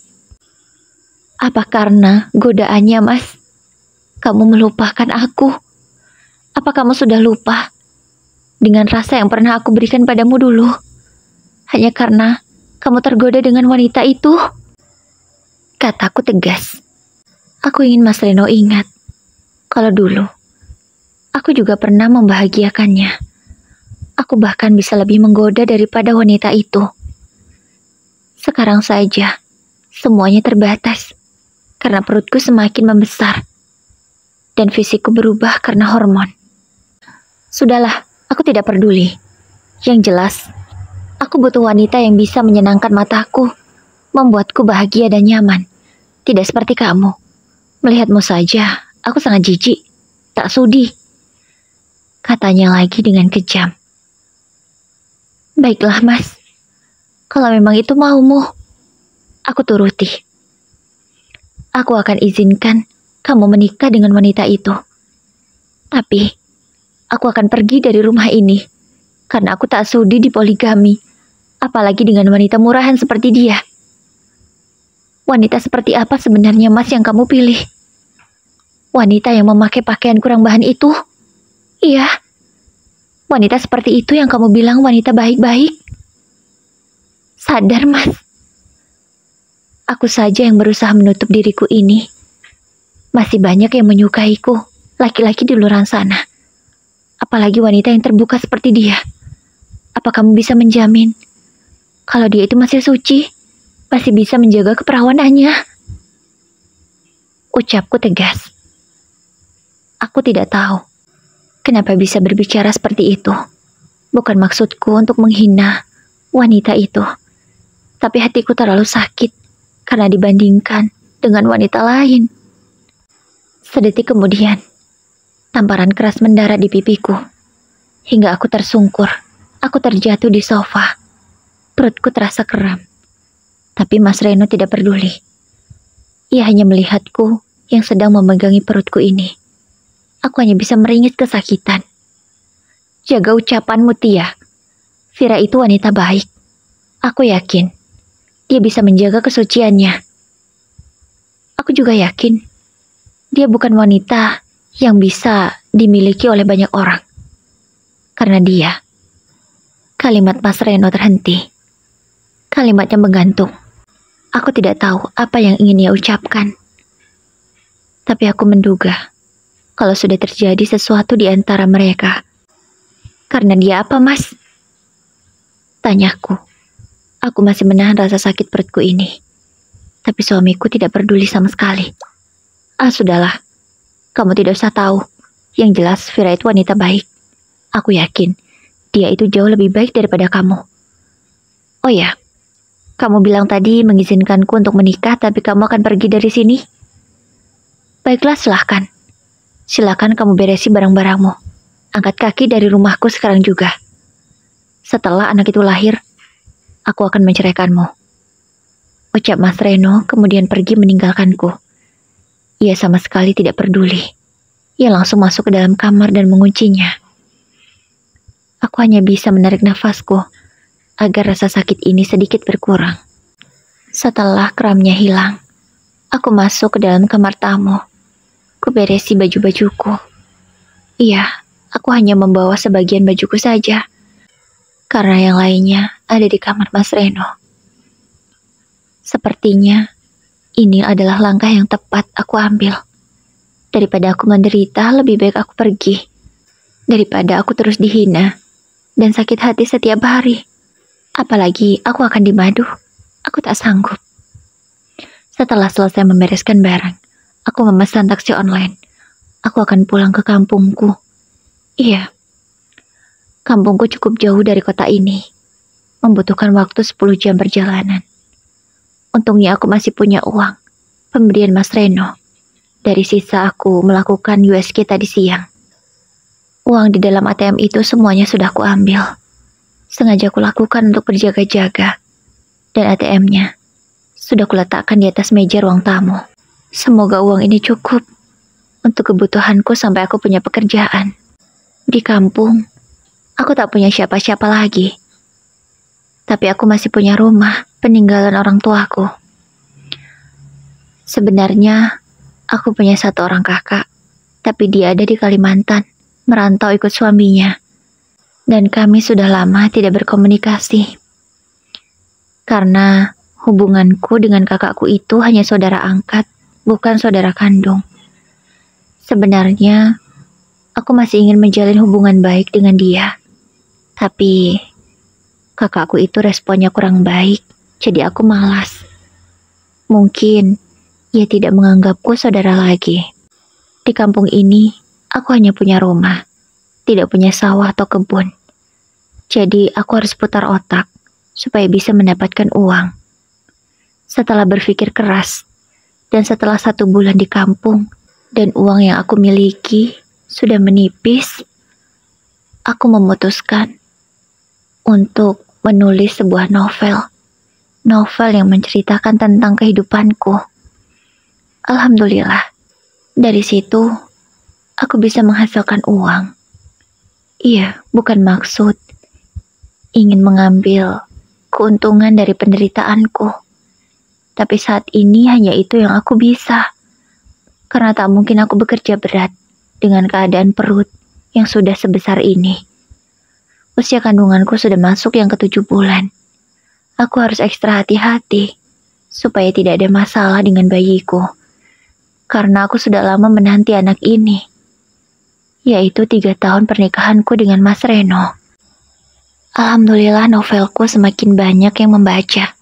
Speaker 1: Apa karena godaannya, Mas? Kamu melupakan aku? Apa kamu sudah lupa dengan rasa yang pernah aku berikan padamu dulu? Hanya karena kamu tergoda dengan wanita itu? Kataku tegas. Aku ingin Mas Reno ingat, kalau dulu, aku juga pernah membahagiakannya. Aku bahkan bisa lebih menggoda daripada wanita itu. Sekarang saja, semuanya terbatas, karena perutku semakin membesar, dan fisikku berubah karena hormon. Sudahlah, aku tidak peduli. Yang jelas, aku butuh wanita yang bisa menyenangkan mataku, membuatku bahagia dan nyaman. Tidak seperti kamu. Melihatmu saja, aku sangat jijik, tak sudi. Katanya lagi dengan kejam. Baiklah, Mas. Kalau memang itu maumu, aku turuti. Aku akan izinkan kamu menikah dengan wanita itu. Tapi, aku akan pergi dari rumah ini, karena aku tak sudi dipoligami, apalagi dengan wanita murahan seperti dia. Wanita seperti apa sebenarnya, Mas, yang kamu pilih? Wanita yang memakai pakaian kurang bahan itu? Iya. Wanita seperti itu yang kamu bilang wanita baik-baik? Sadar, Mas. Aku saja yang berusaha menutup diriku ini. Masih banyak yang menyukaiku, laki-laki di luar sana. Apalagi wanita yang terbuka seperti dia. Apa kamu bisa menjamin kalau dia itu masih suci? Masih bisa menjaga keperawanannya? Ucapku tegas. Aku tidak tahu kenapa bisa berbicara seperti itu. Bukan maksudku untuk menghina wanita itu. Tapi hatiku terlalu sakit karena dibandingkan dengan wanita lain. Sedetik kemudian, tamparan keras mendarat di pipiku. hingga aku tersungkur. Aku terjatuh di sofa. Perutku terasa kram. Tapi Mas Reno tidak peduli. Ia hanya melihatku yang sedang memegangi perutku ini. Aku hanya bisa meringis kesakitan. Jaga ucapanmu, Tia. Vira itu wanita baik. Aku yakin dia bisa menjaga kesuciannya. Aku juga yakin dia bukan wanita yang bisa dimiliki oleh banyak orang. Karena dia, kalimat Mas Reno terhenti. Kalimatnya menggantung. Aku tidak tahu apa yang ingin ia ucapkan. Tapi aku menduga kalau sudah terjadi sesuatu di antara mereka. Karena dia apa, Mas? Tanyaku. Aku masih menahan rasa sakit perutku ini. Tapi suamiku tidak peduli sama sekali. Sudahlah. Kamu tidak usah tahu. Yang jelas Vira itu wanita baik. Aku yakin dia itu jauh lebih baik daripada kamu. Oh ya, kamu bilang tadi mengizinkanku untuk menikah, tapi kamu akan pergi dari sini? Baiklah, silahkan. Silahkan kamu beresi barang-barangmu. Angkat kaki dari rumahku sekarang juga. Setelah anak itu lahir, aku akan menceraikanmu. Ucap Mas Reno, kemudian pergi meninggalkanku. Ia sama sekali tidak peduli. Ia langsung masuk ke dalam kamar dan menguncinya. Aku hanya bisa menarik nafasku agar rasa sakit ini sedikit berkurang. Setelah kramnya hilang, aku masuk ke dalam kamar tamu. Kuberesi baju-bajuku. Iya, aku hanya membawa sebagian bajuku saja. Karena yang lainnya ada di kamar Mas Reno. Sepertinya ini adalah langkah yang tepat aku ambil. Daripada aku menderita, lebih baik aku pergi. Daripada aku terus dihina dan sakit hati setiap hari. Apalagi aku akan dimadu. Aku tak sanggup. Setelah selesai membereskan barang, aku memesan taksi online. Aku akan pulang ke kampungku. Iya, kampungku cukup jauh dari kota ini. Membutuhkan waktu 10 jam perjalanan. Untungnya aku masih punya uang pemberian Mas Reno dari sisa aku melakukan USG tadi siang. Uang di dalam ATM itu semuanya sudah aku ambil. Sengaja aku lakukan untuk berjaga-jaga. Dan ATM-nya sudah kuletakkan di atas meja ruang tamu. Semoga uang ini cukup untuk kebutuhanku sampai aku punya pekerjaan. Di kampung, aku tak punya siapa-siapa lagi. Tapi aku masih punya rumah peninggalan orang tuaku. Sebenarnya, aku punya satu orang kakak, tapi dia ada di Kalimantan, merantau ikut suaminya. Dan kami sudah lama tidak berkomunikasi. Karena hubunganku dengan kakakku itu hanya saudara angkat, bukan saudara kandung. Sebenarnya, aku masih ingin menjalin hubungan baik dengan dia. Tapi, kakakku itu responnya kurang baik, jadi aku malas. Mungkin, ia tidak menganggapku saudara lagi. Di kampung ini, aku hanya punya rumah, tidak punya sawah atau kebun. Jadi, aku harus putar otak, supaya bisa mendapatkan uang. Setelah berpikir keras, dan setelah 1 bulan di kampung, dan uang yang aku miliki sudah menipis, aku memutuskan untuk menulis sebuah novel. Novel yang menceritakan tentang kehidupanku. Alhamdulillah, dari situ aku bisa menghasilkan uang. Iya, bukan maksud ingin mengambil keuntungan dari penderitaanku. Tapi saat ini hanya itu yang aku bisa. Karena tak mungkin aku bekerja berat dengan keadaan perut yang sudah sebesar ini. Usia kandunganku sudah masuk yang ke-7 bulan. Aku harus ekstra hati-hati supaya tidak ada masalah dengan bayiku. Karena aku sudah lama menanti anak ini. Yaitu 3 tahun pernikahanku dengan Mas Reno. Alhamdulillah novelku semakin banyak yang membaca.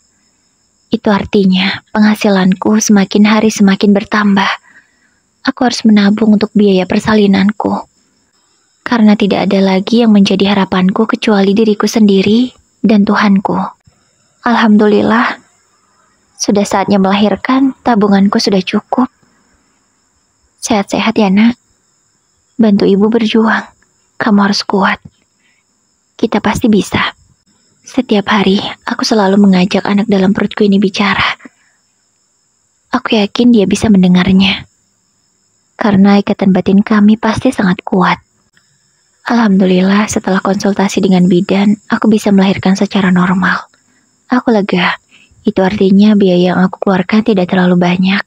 Speaker 1: Itu artinya penghasilanku semakin hari semakin bertambah. Aku harus menabung untuk biaya persalinanku. Karena tidak ada lagi yang menjadi harapanku kecuali diriku sendiri dan Tuhanku. Alhamdulillah, sudah saatnya melahirkan, tabunganku sudah cukup. Sehat-sehat ya nak. Bantu ibu berjuang, kamu harus kuat. kita pasti bisa. Setiap hari, aku selalu mengajak anak dalam perutku ini bicara. Aku yakin dia bisa mendengarnya. Karena ikatan batin kami pasti sangat kuat. Alhamdulillah, setelah konsultasi dengan bidan, aku bisa melahirkan secara normal. Aku lega. Itu artinya biaya yang aku keluarkan tidak terlalu banyak.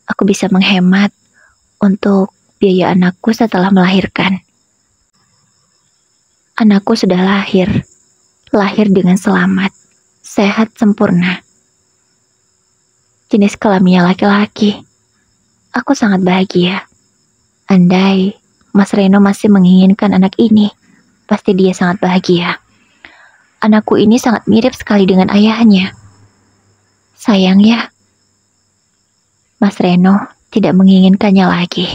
Speaker 1: Aku bisa menghemat untuk biaya anakku setelah melahirkan. Anakku sudah lahir dengan selamat, sehat sempurna. Jenis kelaminnya laki-laki. Aku sangat bahagia. Andai Mas Reno masih menginginkan anak ini, pasti dia sangat bahagia. Anakku ini sangat mirip sekali dengan ayahnya. Sayang ya, Mas Reno tidak menginginkannya lagi.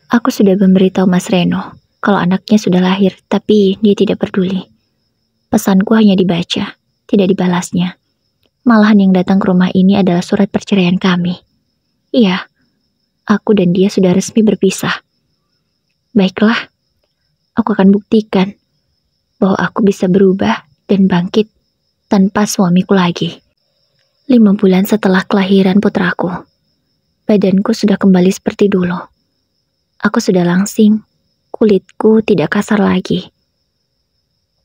Speaker 1: Aku sudah memberitahu Mas Reno kalau anaknya sudah lahir, tapi dia tidak peduli. Pesanku hanya dibaca, tidak dibalasnya. Malahan yang datang ke rumah ini adalah surat perceraian kami. Iya, aku dan dia sudah resmi berpisah. Baiklah, aku akan buktikan bahwa aku bisa berubah dan bangkit tanpa suamiku lagi. 5 bulan setelah kelahiran putraku, badanku sudah kembali seperti dulu. Aku sudah langsing, kulitku tidak kasar lagi.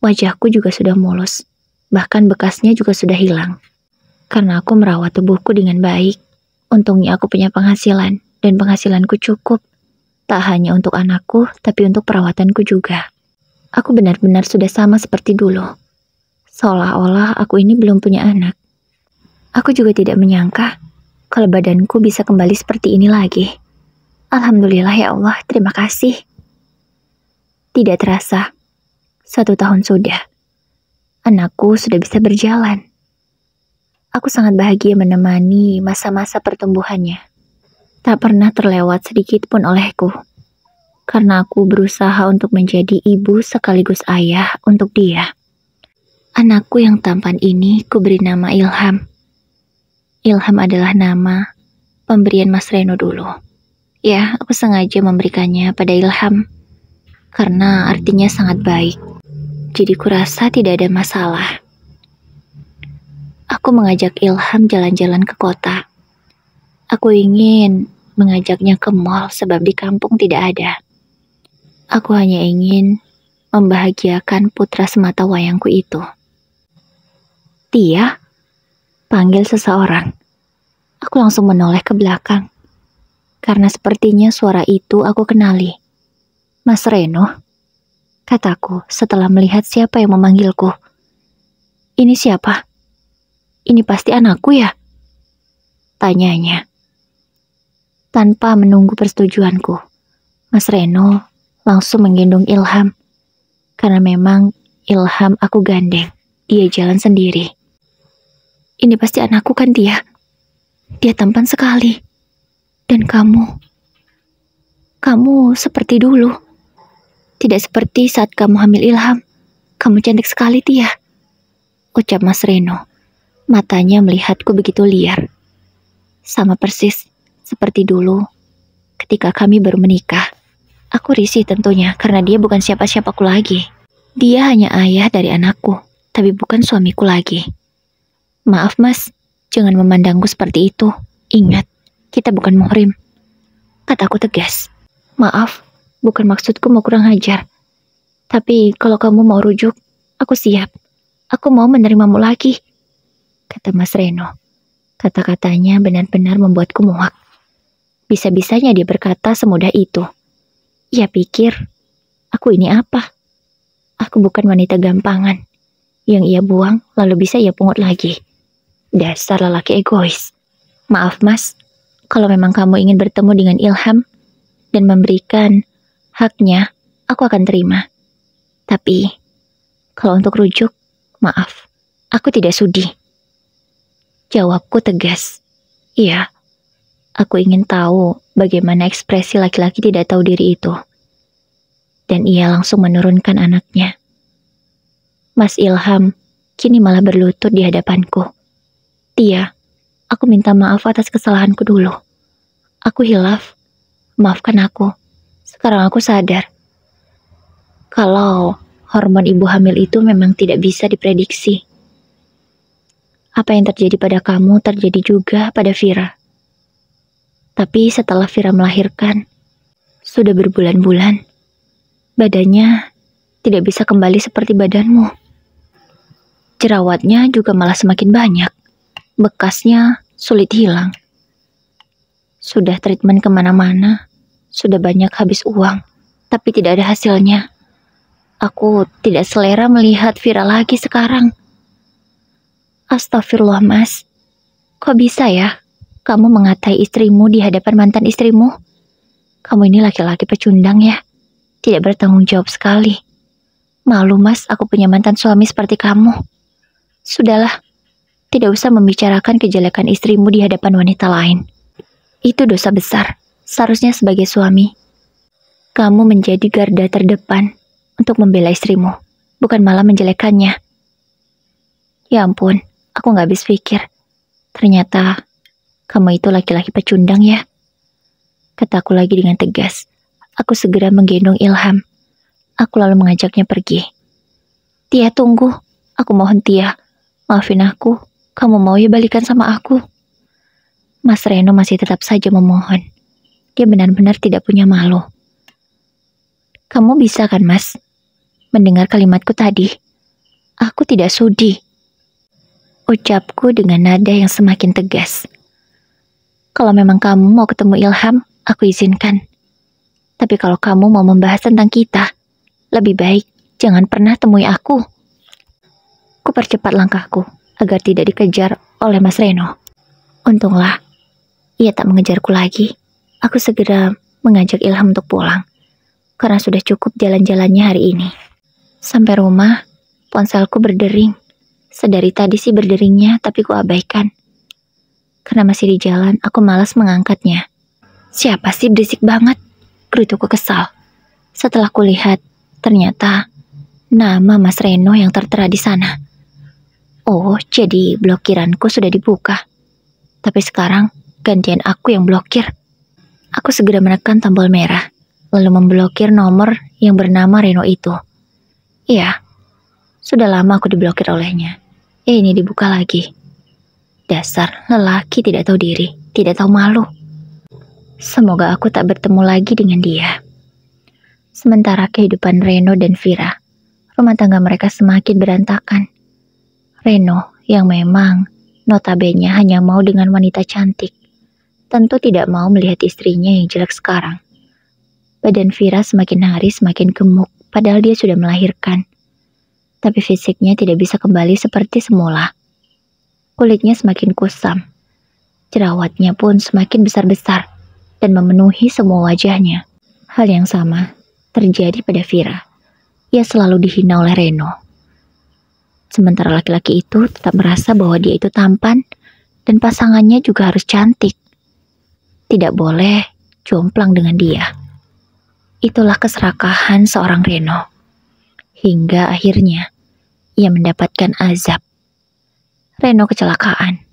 Speaker 1: Wajahku juga sudah mulus, bahkan bekasnya juga sudah hilang. Karena aku merawat tubuhku dengan baik, untungnya aku punya penghasilan, dan penghasilanku cukup. Tak hanya untuk anakku, tapi untuk perawatanku juga. Aku benar-benar sudah sama seperti dulu. Seolah-olah aku ini belum punya anak. Aku juga tidak menyangka kalau badanku bisa kembali seperti ini lagi. Alhamdulillah ya Allah, terima kasih. Tidak terasa, 1 tahun sudah. Anakku sudah bisa berjalan. Aku sangat bahagia menemani masa-masa pertumbuhannya. Tak pernah terlewat sedikit pun olehku. Karena aku berusaha untuk menjadi ibu sekaligus ayah untuk dia. Anakku yang tampan ini kuberi nama Ilham. Ilham adalah nama pemberian Mas Reno dulu. Ya, aku sengaja memberikannya pada Ilham. Karena artinya sangat baik. Jadi kurasa tidak ada masalah. Aku mengajak Ilham jalan-jalan ke kota. Aku ingin mengajaknya ke mall sebab di kampung tidak ada. Aku hanya ingin membahagiakan putra semata wayangku itu. Tia, panggil seseorang. Aku langsung menoleh ke belakang. Karena sepertinya suara itu aku kenali. Mas Reno, kataku setelah melihat siapa yang memanggilku. Ini siapa? Ini pasti anakku ya? Tanyanya. Tanpa menunggu persetujuanku, Mas Reno langsung menggendong Ilham. Karena memang Ilham aku gandeng, dia jalan sendiri. Ini pasti anakku kan dia? Dia tampan sekali. Dan kamu seperti dulu. Tidak seperti saat kamu hamil Ilham. Kamu cantik sekali, Tia. Ucap Mas Reno. Matanya melihatku begitu liar. Sama persis seperti dulu ketika kami baru menikah. Aku risih tentunya karena dia bukan siapa-siapaku lagi. Dia hanya ayah dari anakku, tapi bukan suamiku lagi. Maaf Mas, jangan memandangku seperti itu. Ingat, kita bukan muhrim. Kataku tegas. Maaf, bukan maksudku mau kurang ajar. Tapi kalau kamu mau rujuk, aku siap. Aku mau menerimamu lagi, kata Mas Reno. Kata-katanya benar-benar membuatku muak. Bisa-bisanya dia berkata semudah itu. Ia pikir, aku ini apa? Aku bukan wanita gampangan. Yang ia buang, lalu bisa ia pungut lagi. Dasar lelaki egois. Maaf Mas, kalau memang kamu ingin bertemu dengan Ilham dan memberikan haknya, aku akan terima. Tapi, kalau untuk rujuk, maaf, aku tidak sudi. Jawabku tegas. Iya, aku ingin tahu bagaimana ekspresi laki-laki tidak tahu diri itu. Dan ia langsung menurunkan anaknya. Mas Ilham kini malah berlutut di hadapanku. Tia, aku minta maaf atas kesalahanku dulu. Aku hilaf. Maafkan aku. Sekarang aku sadar. Kalau Hormon ibu hamil itu memang tidak bisa diprediksi. Apa yang terjadi pada kamu terjadi juga pada Vira. Tapi setelah Vira melahirkan, sudah berbulan-bulan, badannya tidak bisa kembali seperti badanmu. Jerawatnya juga malah semakin banyak. Bekasnya sulit hilang. Sudah treatment kemana-mana, sudah banyak habis uang, tapi tidak ada hasilnya. Aku tidak selera melihat Vira lagi sekarang. Astagfirullah Mas, kok bisa ya kamu mengatai istrimu di hadapan mantan istrimu? Kamu ini laki-laki pecundang ya, tidak bertanggung jawab sekali. Malu Mas, aku punya mantan suami seperti kamu. Sudahlah, tidak usah membicarakan kejelekan istrimu di hadapan wanita lain. Itu dosa besar, seharusnya sebagai suami. Kamu menjadi garda terdepan untuk membela istrimu, bukan malah menjelekannya. Ya ampun, aku gak habis pikir. Ternyata kamu itu laki-laki pecundang ya. Kataku lagi dengan tegas. Aku segera menggendong Ilham. Aku lalu mengajaknya pergi. Tia, tunggu. Aku mohon Tia, maafin aku. Kamu mau ya balikan sama aku? Mas Reno masih tetap saja memohon. Dia benar-benar tidak punya malu. Kamu bisa kan Mas mendengar kalimatku tadi? Aku tidak sudi. Ucapku dengan nada yang semakin tegas. Kalau memang kamu mau ketemu Ilham, aku izinkan. Tapi kalau kamu mau membahas tentang kita, lebih baik jangan pernah temui aku. Ku percepat langkahku agar tidak dikejar oleh Mas Reno. Untunglah, ia tak mengejarku lagi. Aku segera mengajak Ilham untuk pulang, karena sudah cukup jalan-jalannya hari ini. Sampai rumah, ponselku berdering. Sedari tadi sih berderingnya, tapi ku abaikan. Karena masih di jalan, aku malas mengangkatnya. Siapa sih berisik banget? Gerutuku kesal. Setelah kulihat, ternyata nama Mas Reno yang tertera di sana. Oh, jadi blokiranku sudah dibuka. Tapi sekarang, gantian aku yang blokir. Aku segera menekan tombol merah, lalu memblokir nomor yang bernama Reno itu. Iya, sudah lama aku diblokir olehnya. Ini dibuka lagi. Dasar lelaki tidak tahu diri, tidak tahu malu. Semoga aku tak bertemu lagi dengan dia. Sementara kehidupan Reno dan Vira, rumah tangga mereka semakin berantakan. Reno yang memang notabene hanya mau dengan wanita cantik, tentu tidak mau melihat istrinya yang jelek sekarang. Badan Vira semakin hari semakin gemuk, padahal dia sudah melahirkan. Tapi fisiknya tidak bisa kembali seperti semula. Kulitnya semakin kusam. Jerawatnya pun semakin besar-besar dan memenuhi semua wajahnya. Hal yang sama terjadi pada Vira. Ia selalu dihina oleh Reno. Sementara laki-laki itu tetap merasa bahwa dia itu tampan dan pasangannya juga harus cantik. Tidak boleh jomplang dengan dia. Itulah keserakahan seorang Reno. Hingga akhirnya ia mendapatkan azab. Reno kecelakaan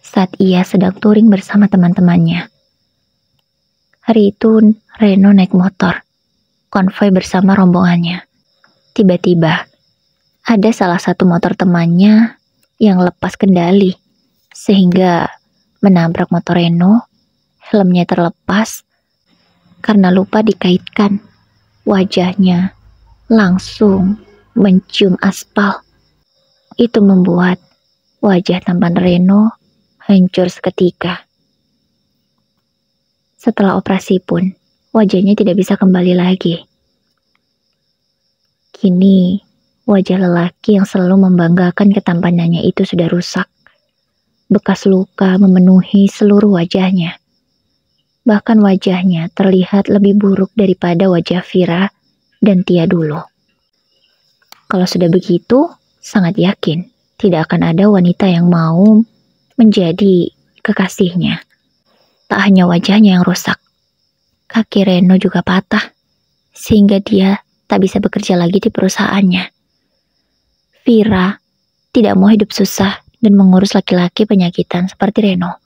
Speaker 1: saat ia sedang touring bersama teman-temannya. Hari itu Reno naik motor, konvoi bersama rombongannya. Tiba-tiba ada salah satu motor temannya yang lepas kendali, sehingga menabrak motor Reno. Helmnya terlepas karena lupa dikaitkan. Wajahnya langsung mencium aspal. Itu membuat wajah tampan Reno hancur seketika. Setelah operasi pun, wajahnya tidak bisa kembali lagi. Kini, wajah lelaki yang selalu membanggakan ketampanannya itu sudah rusak. Bekas luka memenuhi seluruh wajahnya. Bahkan wajahnya terlihat lebih buruk daripada wajah Vira dan Tia dulu. Kalau sudah begitu, sangat yakin tidak akan ada wanita yang mau menjadi kekasihnya. Tak hanya wajahnya yang rusak, kaki Reno juga patah, sehingga dia tak bisa bekerja lagi di perusahaannya. Vira tidak mau hidup susah dan mengurus laki-laki penyakitan seperti Reno.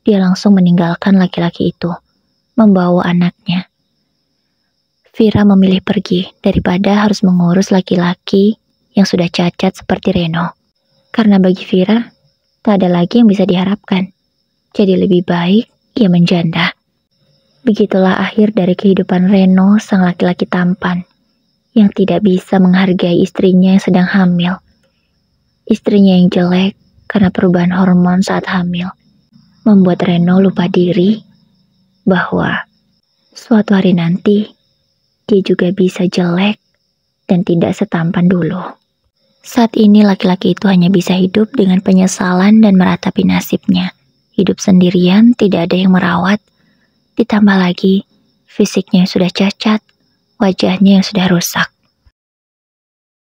Speaker 1: Dia langsung meninggalkan laki-laki itu, membawa anaknya. Vira memilih pergi daripada harus mengurus laki-laki yang sudah cacat seperti Reno. Karena bagi Vira, tak ada lagi yang bisa diharapkan. Jadi lebih baik ia menjanda. Begitulah akhir dari kehidupan Reno, sang laki-laki tampan, yang tidak bisa menghargai istrinya yang sedang hamil. Istrinya yang jelek karena perubahan hormon saat hamil, membuat Reno lupa diri bahwa suatu hari nanti dia juga bisa jelek dan tidak setampan dulu. Saat ini laki-laki itu hanya bisa hidup dengan penyesalan dan meratapi nasibnya. Hidup sendirian, tidak ada yang merawat. Ditambah lagi, fisiknya yang sudah cacat, wajahnya yang sudah rusak.